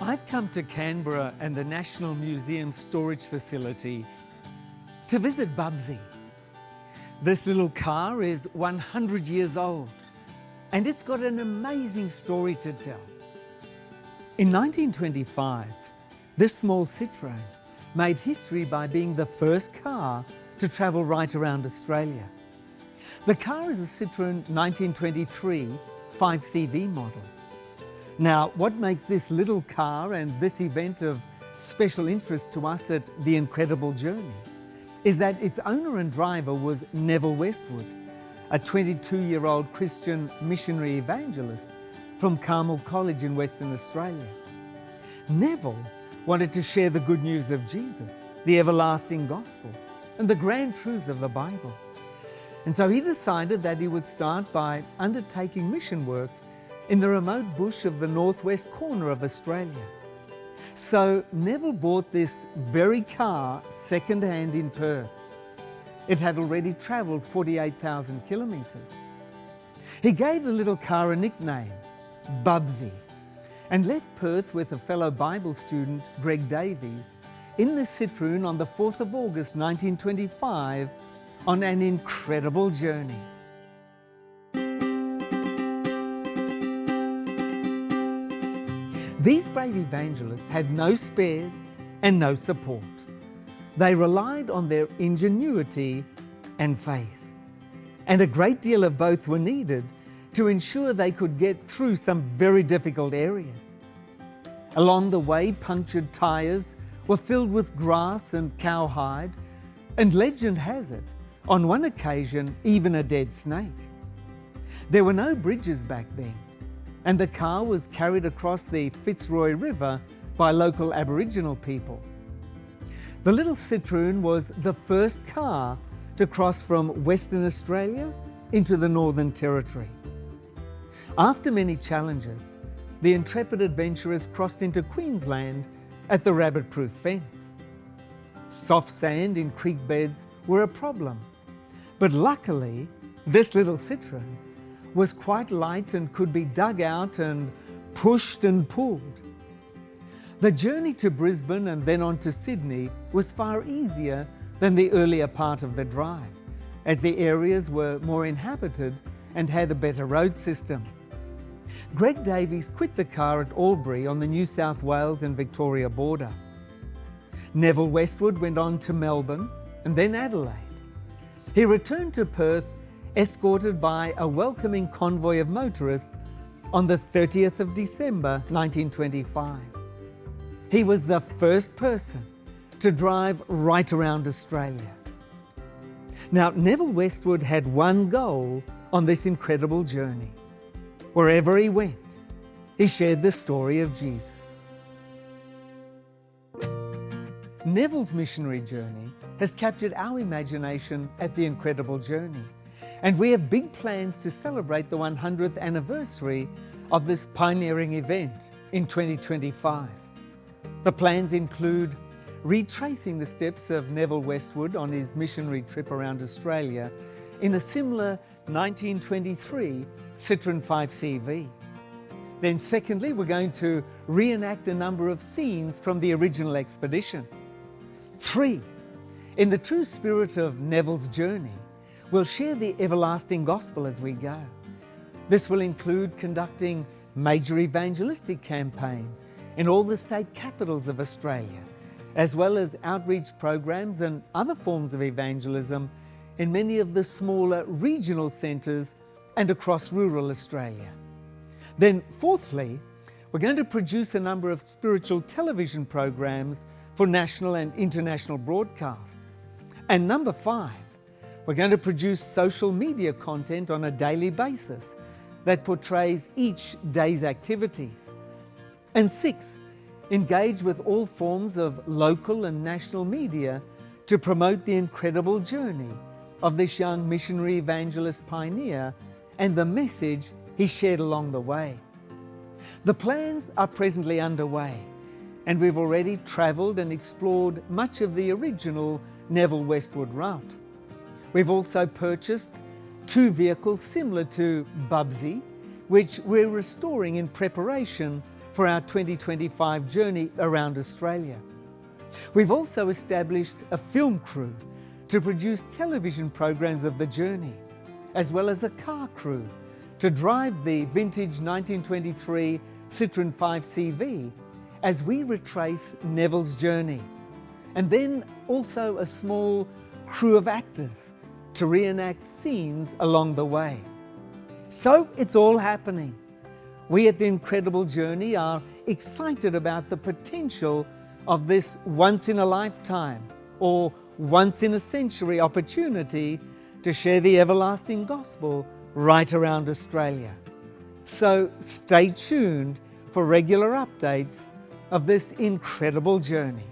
I've come to Canberra and the National Museum storage facility to visit Bubsy. This little car is 100 years old and it's got an amazing story to tell. In 1925, this small Citroën made history by being the first car to travel right around Australia. The car is a Citroën 1923 5CV model. Now, what makes this little car and this event of special interest to us at The Incredible Journey is that its owner and driver was Nevill Westwood, a 22-year-old Christian missionary evangelist from Carmel College in Western Australia. Nevill wanted to share the good news of Jesus, the everlasting gospel, and the grand truth of the Bible. And so he decided that he would start by undertaking mission work in the remote bush of the northwest corner of Australia. So Nevill bought this very car second-hand in Perth. It had already travelled 48,000 kilometres. He gave the little car a nickname, Bubsy, and left Perth with a fellow Bible student, Greg Davies, in the Citroën on the 4th of August 1925 on an incredible journey. These brave evangelists had no spares and no support. They relied on their ingenuity and faith. And a great deal of both were needed to ensure they could get through some very difficult areas. Along the way, punctured tyres were filled with grass and cowhide, and legend has it, on one occasion, even a dead snake. There were no bridges back then, and the car was carried across the Fitzroy River by local Aboriginal people. The little Citroën was the first car to cross from Western Australia into the Northern Territory. After many challenges, the intrepid adventurers crossed into Queensland at the rabbit-proof fence. Soft sand in creek beds were a problem, but luckily this little Citroën was quite light and could be dug out and pushed and pulled. The journey to Brisbane and then on to Sydney was far easier than the earlier part of the drive, as the areas were more inhabited and had a better road system. Greg Davies quit the car at Albury on the New South Wales and Victoria border. Nevill Westwood went on to Melbourne and then Adelaide. He returned to Perth escorted by a welcoming convoy of motorists on the 30th of December 1925. He was the first person to drive right around Australia. Now, Nevill Westwood had one goal on this incredible journey. Wherever he went, he shared the story of Jesus. Neville's missionary journey has captured our imagination at The Incredible Journey, and we have big plans to celebrate the 100th anniversary of this pioneering event in 2025. The plans include retracing the steps of Nevill Westwood on his missionary trip around Australia in a similar 1923 Citroën 5CV. Then secondly, we're going to reenact a number of scenes from the original expedition. 3, in the true spirit of Neville's journey, we'll share the everlasting gospel as we go. This will include conducting major evangelistic campaigns in all the state capitals of Australia, as well as outreach programs and other forms of evangelism in many of the smaller regional centres and across rural Australia. Then fourthly, we're going to produce a number of spiritual television programs for national and international broadcast. And number 5, we're going to produce social media content on a daily basis that portrays each day's activities. And 6, engage with all forms of local and national media to promote the incredible journey of this young missionary evangelist pioneer and the message he shared along the way. The plans are presently underway, and we've already travelled and explored much of the original Nevill Westwood route. We've also purchased 2 vehicles similar to Bubsy, which we're restoring in preparation for our 2025 journey around Australia. We've also established a film crew to produce television programs of the journey, as well as a car crew to drive the vintage 1923 Citroën 5CV as we retrace Neville's journey. And then also a small crew of actors to reenact scenes along the way. So it's all happening. We at the Incredible Journey are excited about the potential of this once-in-a-lifetime or once-in-a-century opportunity to share the everlasting gospel right around Australia. So stay tuned for regular updates of this incredible journey.